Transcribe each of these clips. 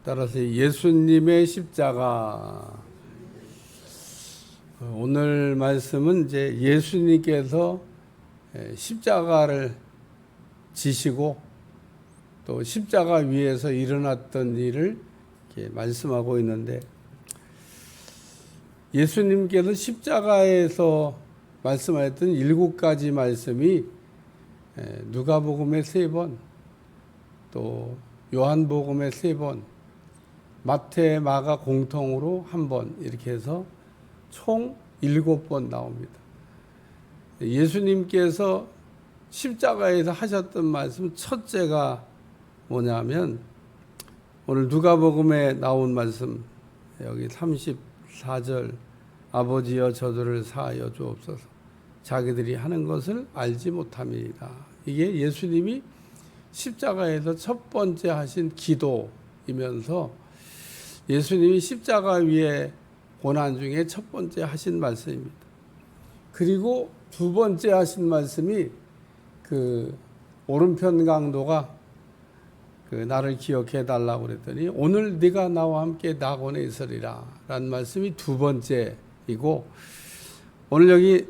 따라서 예수님의 십자가. 오늘 말씀은 이제 예수님께서 십자가를 지시고 또 십자가 위에서 일어났던 일을 이렇게 말씀하고 있는데, 예수님께서 십자가에서 말씀하셨던 7가지 말씀이 누가복음의 3번, 또 요한복음의 3번, 마태, 마가 공통으로 1번, 이렇게 해서 총 7번 나옵니다. 예수님께서 십자가에서 하셨던 말씀 첫째가 뭐냐면, 오늘 누가복음에 나온 말씀, 여기 34절, 아버지여 저들을 사하여 주옵소서, 자기들이 하는 것을 알지 못함이니라. 이게 예수님이 십자가에서 첫 번째 하신 기도이면서 예수님이 십자가 위에 고난 중에 첫 번째 하신 말씀입니다. 그리고 두 번째 하신 말씀이 그 오른편 강도가 나를 기억해 달라고 그랬더니 오늘 네가 나와 함께 낙원에 있으리라 라는 말씀이 두 번째이고, 오늘 여기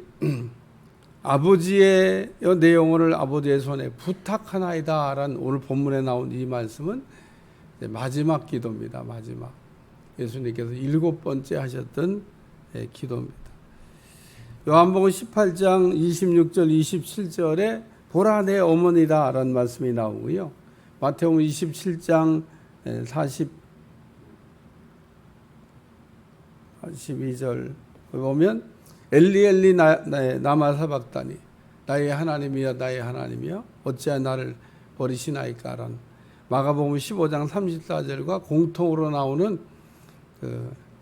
아버지의 내 영혼을 아버지의 손에 부탁하나이다 라는 오늘 본문에 나온 이 말씀은 마지막 기도입니다. 마지막 예수님께서 7번째 하셨던 기도입니다. 요한복음 18장 26절 27절에 보라 내 어머니다 라는 말씀이 나오고요. 마태복음 27장 42절 보면 엘리 엘리 나마 사박다니, 나의 하나님이여 나의 하나님이여 어찌하여 나를 버리시나이까 라는 마가복음 15장 34절과 공통으로 나오는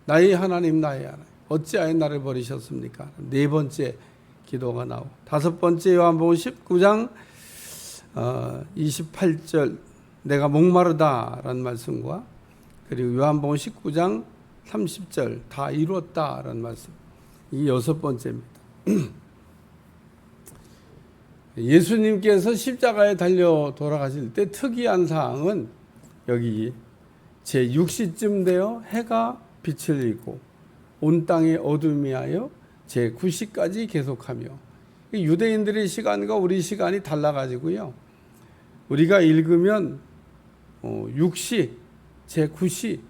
나의 하나님 나의 하나님 어찌하여 나를 버리셨습니까? 네 번째 기도가 나오고, 다섯 번째 요한복음 19장 28절 내가 목마르다 라는 말씀과, 그리고 요한복음 19장 30절 다 이루었다 라는 말씀, 이 여섯 번째입니다. 예수님께서 십자가에 달려 돌아가실 때 특이한 사항은 여기 제6시쯤 되어 해가 빛을 잃고 온 땅에 어둠이 하여 제9시까지 계속하며, 유대인들의 시간과 우리 시간이 달라가지고요, 우리가 읽으면 6시, 제9시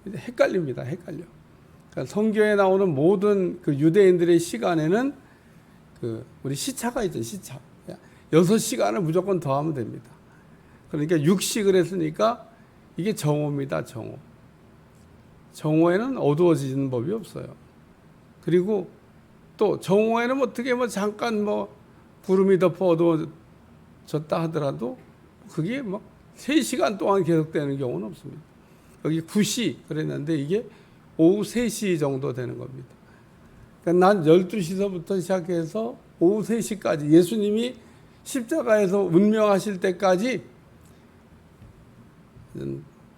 헷갈립니다. 헷갈려. 그러니까 성경에 나오는 모든 그 유대인들의 시간에는 우리 시차가 있죠. 시차 6시간을 무조건 더하면 됩니다. 그러니까 6시 그랬으니까 이게 정오입니다. 정오. 정오에는 어두워지는 법이 없어요. 그리고 또 정오에는 어떻게 잠깐 구름이 덮어 어두워졌다 하더라도 그게 3시간 동안 계속되는 경우는 없습니다. 여기 9시 그랬는데 이게 오후 3시 정도 되는 겁니다. 그러니까 난 12시서부터 시작해서 오후 3시까지 예수님이 십자가에서 운명하실 때까지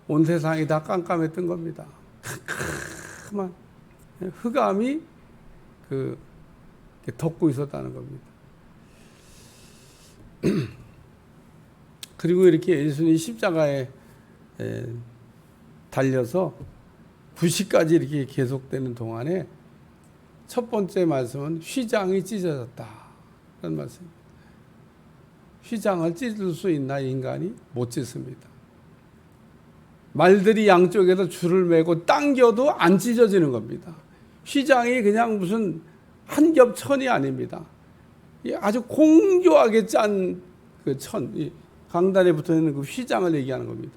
온 세상이 다 깜깜했던 겁니다. 캄캄한 흑암이 덮고 있었다는 겁니다. 그리고 이렇게 예수님이 십자가에 달려서 9시까지 이렇게 계속되는 동안에 첫 번째 말씀은 휘장이 찢어졌다 라는 말씀입니다. 휘장을 찢을 수 있나 인간이? 못 찢습니다. 말들이 양쪽에서 줄을 메고 당겨도 안 찢어지는 겁니다. 휘장이 그냥 무슨 한 겹 천이 아닙니다. 아주 공교하게 짠 천, 강단에 붙어있는 그 휘장을 얘기하는 겁니다.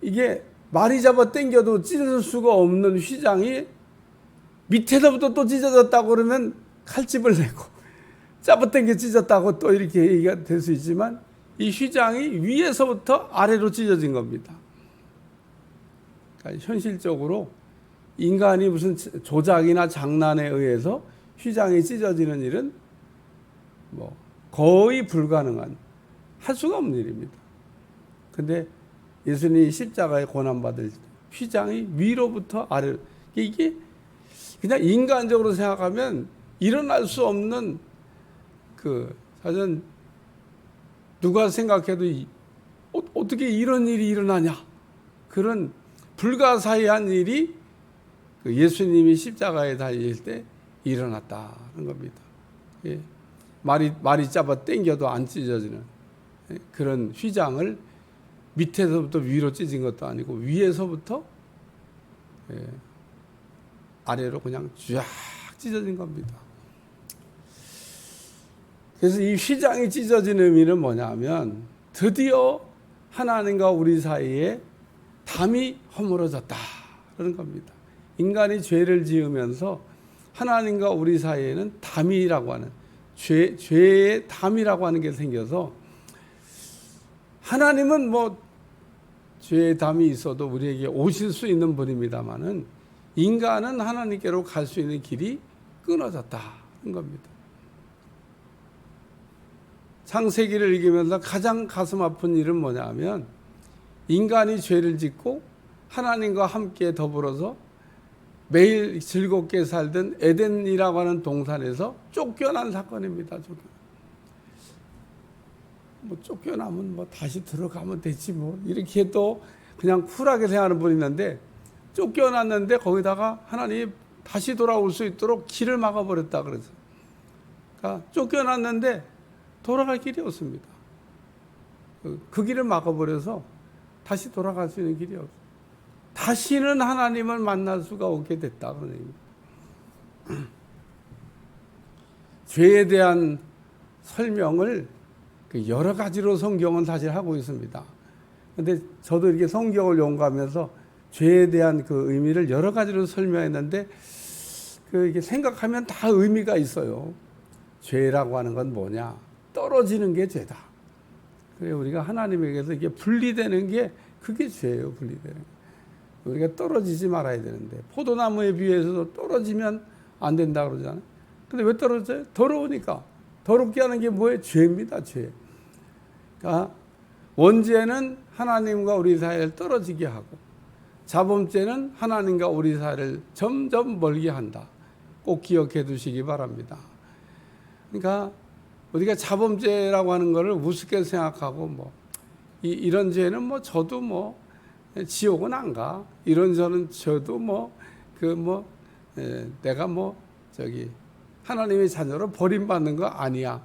이게 말이 잡아 당겨도 찢어질 수가 없는 휘장이 밑에서부터 또 찢어졌다고 그러면 칼집을 내고 잡아당겨 찢었다고 또 이렇게 얘기가 될 수 있지만, 이 휘장이 위에서부터 아래로 찢어진 겁니다. 그러니까 현실적으로 인간이 무슨 조작이나 장난에 의해서 휘장이 찢어지는 일은 거의 불가능한, 할 수가 없는 일입니다. 근데 예수님이 십자가에 고난받을 휘장이 위로부터 아래로, 이게 그냥 인간적으로 생각하면 일어날 수 없는 사실은 누가 생각해도 어떻게 이런 일이 일어나냐? 그런 불가사의한 일이 그 예수님이 십자가에 달릴 때 일어났다는 겁니다. 예. 말이 잡아 당겨도 안 찢어지는 그런 휘장을 밑에서부터 위로 찢은 것도 아니고 위에서부터 아래로 그냥 쫙 찢어진 겁니다. 그래서 이 휘장이 찢어진 의미는 뭐냐면 드디어 하나님과 우리 사이에 담이 허물어졌다 그런 겁니다. 인간이 죄를 지으면서 하나님과 우리 사이에는 담이라고 하는 죄의 담이라고 하는 게 생겨서 하나님은 뭐 죄의 담이 있어도 우리에게 오실 수 있는 분입니다만은 인간은 하나님께로 갈 수 있는 길이 끊어졌다는 겁니다. 창세기를 읽으면서 가장 가슴 아픈 일은 뭐냐면 인간이 죄를 짓고 하나님과 함께 더불어서 매일 즐겁게 살던 에덴이라고 하는 동산에서 쫓겨난 사건입니다. 쫓겨나면 뭐 다시 들어가면 되지 뭐 이렇게 또 그냥 쿨하게 생각하는 분이 있는데 쫓겨났는데 거기다가 하나님이 다시 돌아올 수 있도록 길을 막아버렸다 그래서 그러니까 쫓겨났는데 돌아갈 길이 없습니다. 그 길을 막아버려서 다시 돌아갈 수 있는 길이 없어요. 다시는 하나님을 만날 수가 없게 됐다 그런 얘기입니다. 죄에 대한 설명을 여러 가지로 성경은 사실 하고 있습니다. 그런데 저도 이렇게 성경을 연구하면서 죄에 대한 그 의미를 여러 가지로 설명했는데 이게 생각하면 다 의미가 있어요. 죄라고 하는 건 뭐냐? 떨어지는 게 죄다. 그래 우리가 하나님에게서 이게 분리되는 게 그게 죄예요. 분리되는 게. 우리가 떨어지지 말아야 되는데 포도나무에 비해서도 떨어지면 안 된다 그러잖아요. 근데 왜 떨어져요? 더러우니까. 더럽게 하는 게 뭐예요? 죄입니다. 죄. 그러니까 원죄는 하나님과 우리 사이를 떨어지게 하고 자범죄는 하나님과 우리 사이를 점점 멀게 한다. 꼭 기억해 두시기 바랍니다. 그러니까 우리가 자범죄라고 하는 것을 우습게 생각하고 뭐 이런 죄는 뭐 저도 뭐 지옥은 안 가. 이런 저는 저도 내가 하나님의 자녀로 버림받는 거 아니야.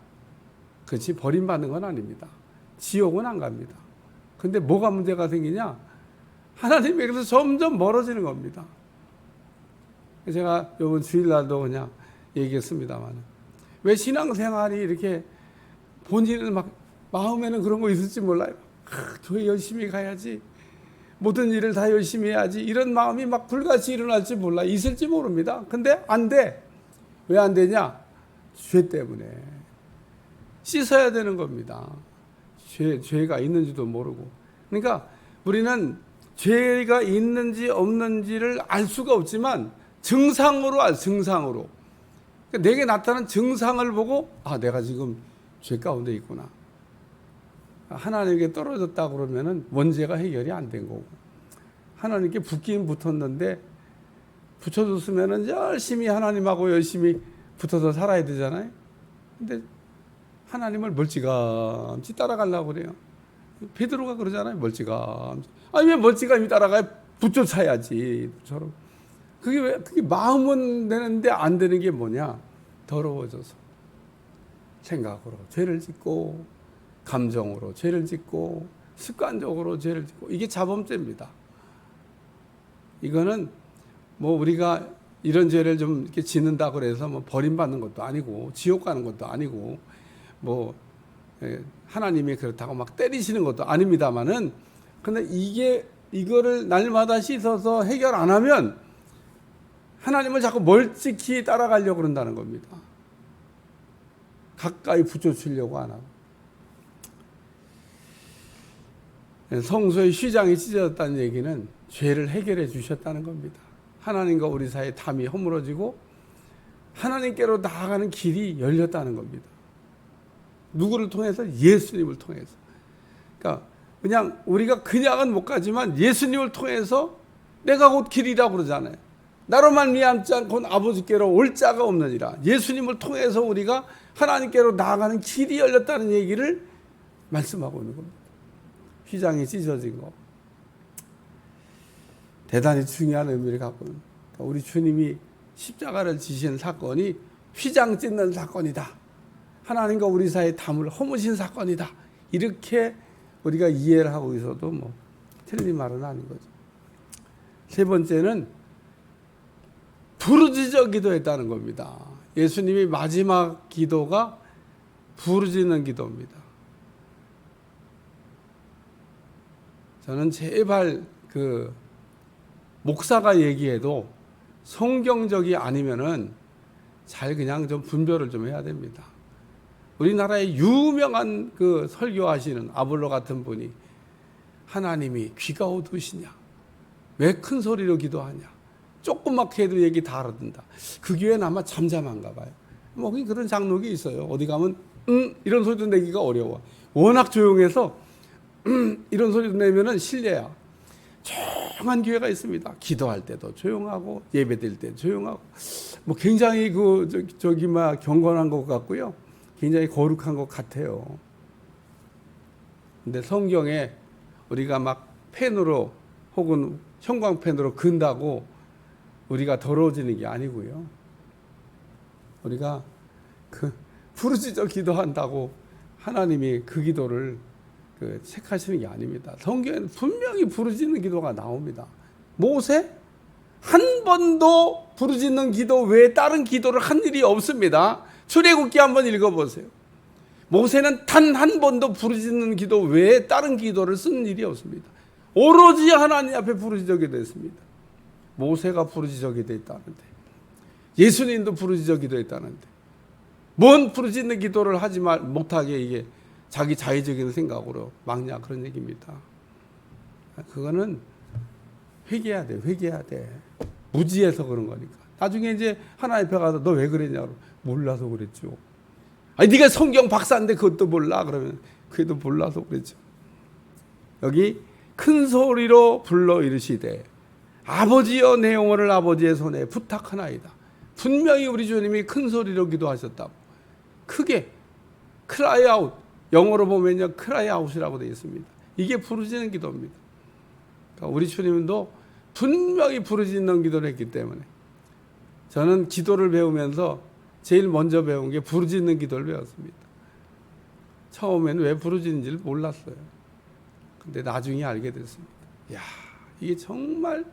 그렇지 버림받는 건 아닙니다. 지옥은 안 갑니다. 근데 뭐가 문제가 생기냐? 하나님에게서 점점 멀어지는 겁니다. 제가 이번 주일날도 그냥 얘기했습니다만 왜 신앙생활이 이렇게 본인은 막 마음에는 그런 거 있을지 몰라요. 교회 열심히 가야지. 모든 일을 다 열심히 해야지. 이런 마음이 막 불같이 일어날지 몰라. 있을지 모릅니다. 근데 안 돼. 왜 안 되냐? 죄 때문에. 씻어야 되는 겁니다. 죄가 있는지도 모르고. 그러니까 우리는 죄가 있는지 없는지를 알 수가 없지만 증상으로 증상으로. 그러니까 내게 나타난 증상을 보고 내가 지금 죄 가운데 있구나. 하나님께 떨어졌다 그러면은 원죄가 해결이 안 된 거고 하나님께 붙긴 붙었는데 붙여줬으면은 열심히 하나님하고 열심히 붙어서 살아야 되잖아요. 근데 하나님을 멀찌감치 따라가려고 그래요. 베드로가 그러잖아요. 멀찌감치. 아니 왜 멀찌감치 따라가요? 붙여차야지. 저런. 그게 마음은 되는데 안 되는 게 뭐냐? 더러워져서 생각으로 죄를 짓고 감정으로 죄를 짓고 습관적으로 죄를 짓고 이게 자범죄입니다. 이거는 뭐 우리가 이런 죄를 좀 이렇게 짓는다고 해서 뭐 버림받는 것도 아니고 지옥 가는 것도 아니고 뭐 하나님이 그렇다고 막 때리시는 것도 아닙니다만은 근데 이거를 날마다 씻어서 해결 안 하면 하나님을 자꾸 멀찍이 따라가려고 그런다는 겁니다. 가까이 붙여주려고 안 하고. 성소의 휘장이 찢어졌다는 얘기는 죄를 해결해 주셨다는 겁니다. 하나님과 우리 사이에 담이 허물어지고 하나님께로 나아가는 길이 열렸다는 겁니다. 누구를 통해서? 예수님을 통해서. 그러니까 그냥 우리가 그냥은 못 가지만 예수님을 통해서 내가 곧 길이라고 그러잖아요. 나로 말미암지 않고는 아버지께로 올 자가 없느니라. 예수님을 통해서 우리가 하나님께로 나아가는 길이 열렸다는 얘기를 말씀하고 있는 겁니다. 휘장이 찢어진 거. 대단히 중요한 의미를 갖고 있는. 우리 주님이 십자가를 지신 사건이 휘장 찢는 사건이다. 하나님과 우리 사이에 담을 허무신 사건이다. 이렇게 우리가 이해를 하고 있어도 뭐 틀린 말은 아닌 거죠. 세 번째는 부르짖어 기도했다는 겁니다. 예수님이 마지막 기도가 부르짖는 기도입니다. 저는 제발 목사가 얘기해도 성경적이 아니면은 잘 그냥 좀 분별을 좀 해야 됩니다. 우리나라의 유명한 설교하시는 아볼로 같은 분이 하나님이 귀가 어두우시냐? 왜 큰 소리로 기도하냐? 조그맣게 해도 얘기 다 알아듣는다. 그 교회는 아마 잠잠한가 봐요. 뭐 그런 장록이 있어요. 어디 가면 이런 소리도 내기가 어려워. 워낙 조용해서 이런 소리도 내면은 실례야. 조용한 교회가 있습니다. 기도할 때도 조용하고 예배 드릴 때 조용하고 뭐 굉장히 경건한 것 같고요. 굉장히 거룩한 것 같아요. 근데 성경에 우리가 막 펜으로 혹은 형광펜으로 근다고 우리가 더러워지는 게 아니고요. 우리가 부르짖어 기도한다고 하나님이 그 기도를 책하시는 게 아닙니다. 성경에는 분명히 부르짖는 기도가 나옵니다. 모세 한 번도 부르짖는 기도 외에 다른 기도를 한 일이 없습니다. 출애굽기 한번 읽어보세요. 모세는 단 한 번도 부르짖는 기도 외에 다른 기도를 쓴 일이 없습니다. 오로지 하나님 앞에 부르짖어 기도했습니다. 모세가 부르짖어 기도했다는데, 예수님도 부르짖어 기도했다는데, 뭔 부르짖는 기도를 하지 못하게 이게 자기 자의적인 생각으로 막냐, 그런 얘기입니다. 그거는 회개해야 돼, 회개해야 돼. 무지해서 그런 거니까. 나중에 이제 하나님 앞에 가서 너 왜 그랬냐고, 몰라서 그랬죠. 아니 네가 성경 박사인데 그것도 몰라? 그러면 그래도 몰라서 그랬죠. 여기 큰 소리로 불러 이르시되 아버지여 내 영혼을 아버지의 손에 부탁하나이다. 분명히 우리 주님이 큰 소리로 기도하셨다고. 크게 cry out, 영어로 보면요 cry out이라고 되어 있습니다. 이게 부르짖는 기도입니다. 그러니까 우리 주님도 분명히 부르짖는 기도를 했기 때문에 저는 기도를 배우면서 제일 먼저 배운 게 부르짖는 기도를 배웠습니다. 처음에는 왜 부르짖는지를 몰랐어요. 근데 나중에 알게 됐습니다. 야, 이게 정말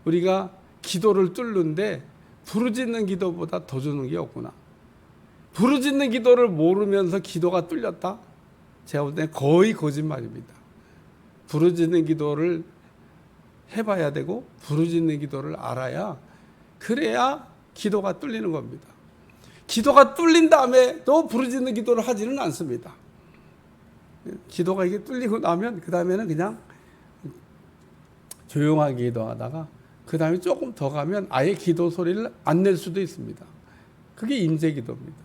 우리가 기도를 뚫는데 부르짖는 기도보다 더 주는 게 없구나. 부르짖는 기도를 모르면서 기도가 뚫렸다? 제가 볼 때 거의 거짓말입니다. 부르짖는 기도를 해봐야 되고 부르짖는 기도를 알아야, 그래야 기도가 뚫리는 겁니다. 기도가 뚫린 다음에 또 부르짖는 기도를 하지는 않습니다. 기도가 이게 뚫리고 나면 그 다음에는 그냥 조용하게 기도하다가 그 다음에 조금 더 가면 아예 기도 소리를 안 낼 수도 있습니다. 그게 임재기도입니다.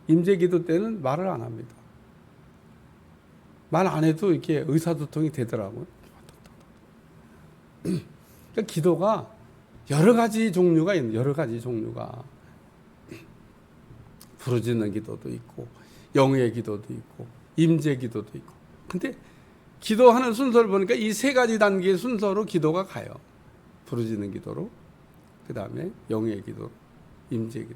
임재기도 때는 말을 안 합니다. 말 안 해도 이렇게 의사소통이 되더라고요. 그러니까 기도가 여러 가지 종류가 있는, 여러 가지 종류가. 부르짖는 기도도 있고 영의 기도도 있고 임재 기도도 있고. 근데 기도하는 순서를 보니까 이 세 가지 단계의 순서로 기도가 가요. 부르짖는 기도로, 그 다음에 영의 기도, 임재 기도.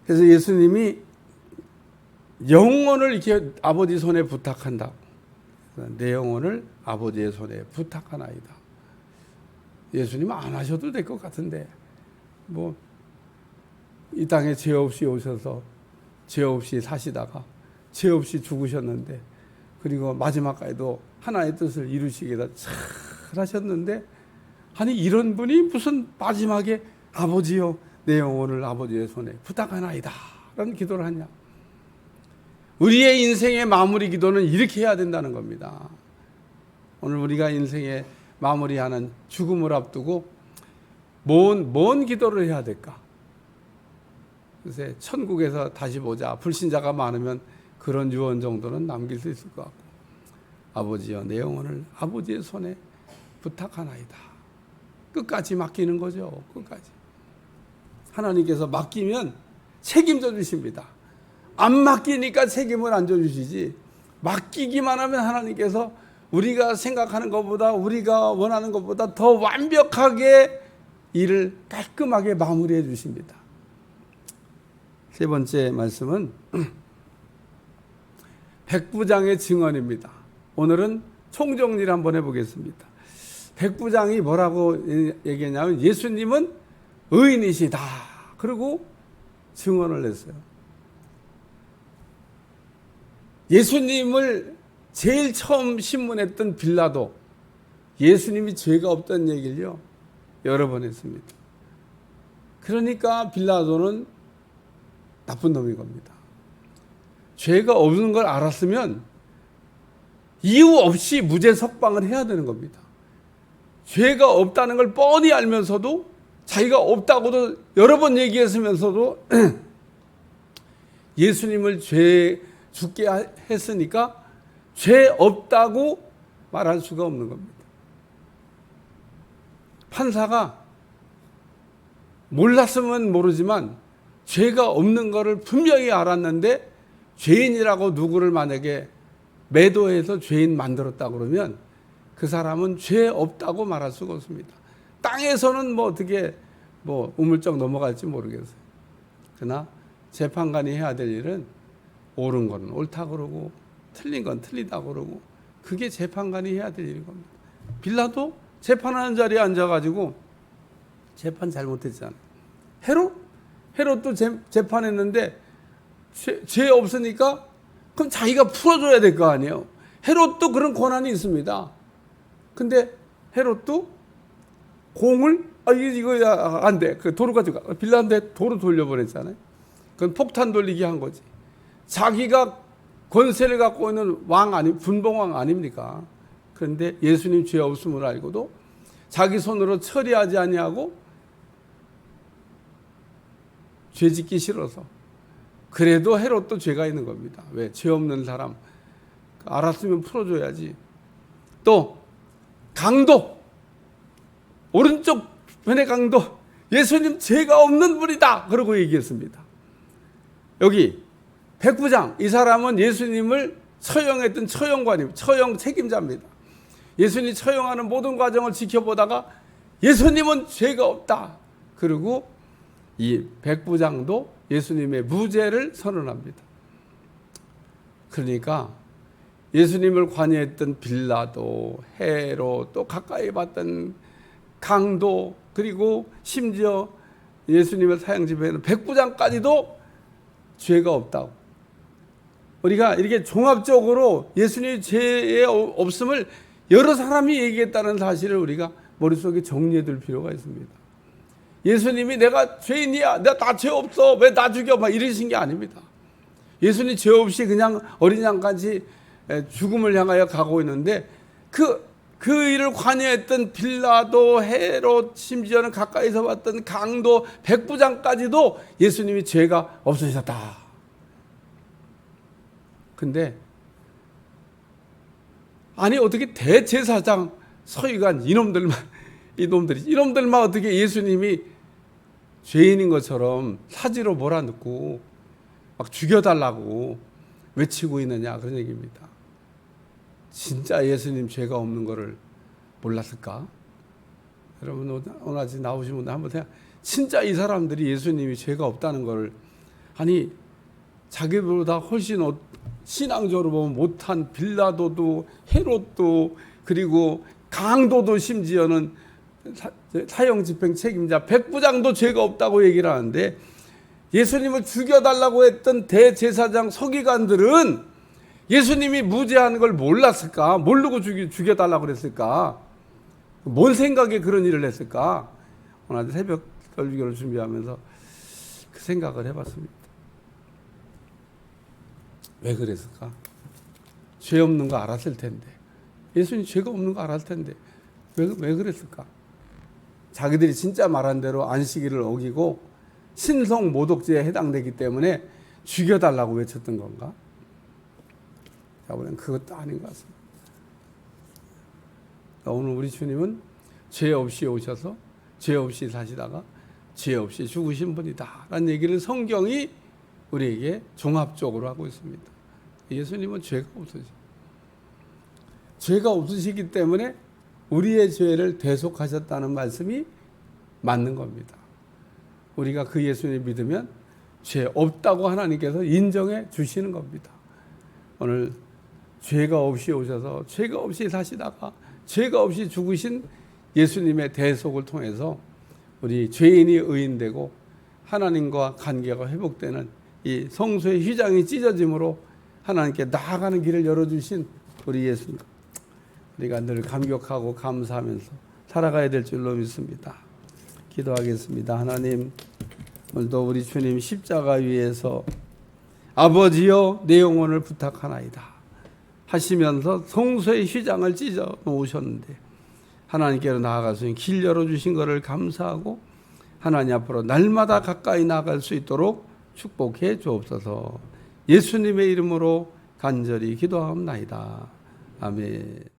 그래서 예수님이 영혼을 이렇게 아버지 손에 부탁한다. 내 영혼을 아버지의 손에 부탁하나이다. 예수님 안 하셔도 될 것 같은데, 뭐 이 땅에 죄 없이 오셔서 죄 없이 사시다가 죄 없이 죽으셨는데, 그리고 마지막까지도 하나의 뜻을 이루시게 다 잘 하셨는데, 아니 이런 분이 무슨 마지막에 아버지여 내 영혼을 아버지의 손에 부탁하나이다 라는 기도를 하냐. 우리의 인생의 마무리 기도는 이렇게 해야 된다는 겁니다. 오늘 우리가 인생의 마무리하는 죽음을 앞두고 뭔 기도를 해야 될까? 글쎄, 천국에서 다시 보자. 불신자가 많으면 그런 유언 정도는 남길 수 있을 것 같고, 아버지여 내 영혼을 아버지의 손에 부탁하나이다. 끝까지 맡기는 거죠. 끝까지. 하나님께서 맡기면 책임져 주십니다. 안 맡기니까 책임을 안 져주시지, 맡기기만 하면 하나님께서 우리가 생각하는 것보다, 우리가 원하는 것보다 더 완벽하게 일을 깔끔하게 마무리해 주십니다. 세 번째 말씀은 백부장의 증언입니다. 오늘은 총정리를 한번 해보겠습니다. 백부장이 뭐라고 얘기했냐면 예수님은 의인이시다. 그리고 증언을 했어요. 예수님을 제일 처음 신문했던 빌라도 예수님이 죄가 없다는 얘기를요 여러 번 했습니다. 그러니까 빌라도는 나쁜 놈인 겁니다. 죄가 없는 걸 알았으면 이유 없이 무죄 석방을 해야 되는 겁니다. 죄가 없다는 걸 뻔히 알면서도, 자기가 없다고도 여러 번 얘기했으면서도 예수님을 죽게 했으니까 죄 없다고 말할 수가 없는 겁니다. 판사가 몰랐으면 모르지만 죄가 없는 것을 분명히 알았는데 죄인이라고 누구를 만약에 매도해서 죄인 만들었다 그러면 그 사람은 죄 없다고 말할 수가 없습니다. 땅에서는 뭐 어떻게 우물쩍 넘어갈지 모르겠어요. 그러나 재판관이 해야 될 일은 옳은 건 옳다 그러고 틀린 건 틀리다 그러고, 그게 재판관이 해야 될 일인 겁니다. 빌라도 재판하는 자리에 앉아가지고 재판 잘못했잖아요. 헤롯도 재판했는데 죄 없으니까 그럼 자기가 풀어줘야 될 거 아니에요. 헤롯도 그런 권한이 있습니다. 근데 헤롯도 공을 이거 안 돼. 그 도로 가지고 빌라한테 도로 돌려보냈잖아요. 그건 폭탄 돌리기 한 거지. 자기가 권세를 갖고 있는 분봉왕 아닙니까? 그런데 예수님 죄 없음을 알고도 자기 손으로 처리하지 아니하고 죄 짓기 싫어서. 그래도 헤롯도 죄가 있는 겁니다. 왜? 죄 없는 사람 알았으면 풀어줘야지. 또 강도, 오른쪽 편의 강도, 예수님 죄가 없는 분이다 그러고 얘기했습니다. 여기 백부장, 이 사람은 예수님을 처형했던 처형 책임자입니다. 예수님이 처형하는 모든 과정을 지켜보다가 예수님은 죄가 없다. 그리고 이 백부장도 예수님의 무죄를 선언합니다. 그러니까 예수님을 관여했던 빌라도, 헤롯, 또 가까이 봤던 강도, 그리고 심지어 예수님을 사형 집행하는 백부장까지도 죄가 없다고. 우리가 이렇게 종합적으로 예수님의 죄의 없음을 여러 사람이 얘기했다는 사실을 우리가 머릿속에 정리해 둘 필요가 있습니다. 예수님이 내가 죄인이야, 내가 다 죄 없어, 왜 나 죽여, 막 이러신 게 아닙니다. 예수님 죄 없이 그냥 어린 양까지 죽음을 향하여 가고 있는데 그 일을 관여했던 빌라도, 헤롯, 심지어는 가까이서 봤던 강도, 백부장까지도 예수님이 죄가 없으셨다. 근데 아니 어떻게 대제사장, 서기관 이놈들만 어떻게 예수님이 죄인인 것처럼 사지로 몰아넣고 막 죽여달라고 외치고 있느냐, 그런 얘기입니다. 진짜 예수님 죄가 없는 거를 몰랐을까? 여러분 오늘 아침 나오신 분들 한번 생각, 진짜 이 사람들이 예수님이 죄가 없다는 걸, 아니 자기보다 훨씬 신앙적으로 보면 못한 빌라도도, 헤롯도, 그리고 강도도, 심지어는 사형 집행 책임자 백부장도 죄가 없다고 얘기를 하는데, 예수님을 죽여달라고 했던 대제사장, 서기관들은 예수님이 무죄한 걸 몰랐을까? 모르고 죽여달라고 그랬을까? 뭔 생각에 그런 일을 했을까? 오늘 새벽 설교를 준비하면서 그 생각을 해봤습니다. 왜 그랬을까? 죄 없는 거 알았을 텐데, 예수님 죄가 없는 거 알았을 텐데 왜 그랬을까? 자기들이 진짜 말한 대로 안식일을 어기고 신성 모독죄에 해당되기 때문에 죽여달라고 외쳤던 건가? 우리는 그것도 아닌 것 같습니다. 오늘 우리 주님은 죄 없이 오셔서 죄 없이 사시다가 죄 없이 죽으신 분이다 라는 얘기를 성경이 우리에게 종합적으로 하고 있습니다. 예수님은 죄가 없으시죠. 죄가 없으시기 때문에 우리의 죄를 대속하셨다는 말씀이 맞는 겁니다. 우리가 그 예수님 믿으면 죄 없다고 하나님께서 인정해 주시는 겁니다. 오늘 죄가 없이 오셔서 죄가 없이 사시다가 죄가 없이 죽으신 예수님의 대속을 통해서 우리 죄인이 의인되고 하나님과 관계가 회복되는 이 성소의 휘장이 찢어짐으로 하나님께 나아가는 길을 열어주신 우리 예수님, 우리가 늘 감격하고 감사하면서 살아가야 될 줄로 믿습니다. 기도하겠습니다. 하나님, 오늘도 우리 주님 십자가 위에서 아버지여 내 영혼을 부탁하나이다 하시면서 성소의 휘장을 찢어 놓으셨는데 하나님께로 나아가서 길 열어주신 것을 감사하고 하나님 앞으로 날마다 가까이 나아갈 수 있도록 축복해 주옵소서. 예수님의 이름으로 간절히 기도하옵나이다. 아멘.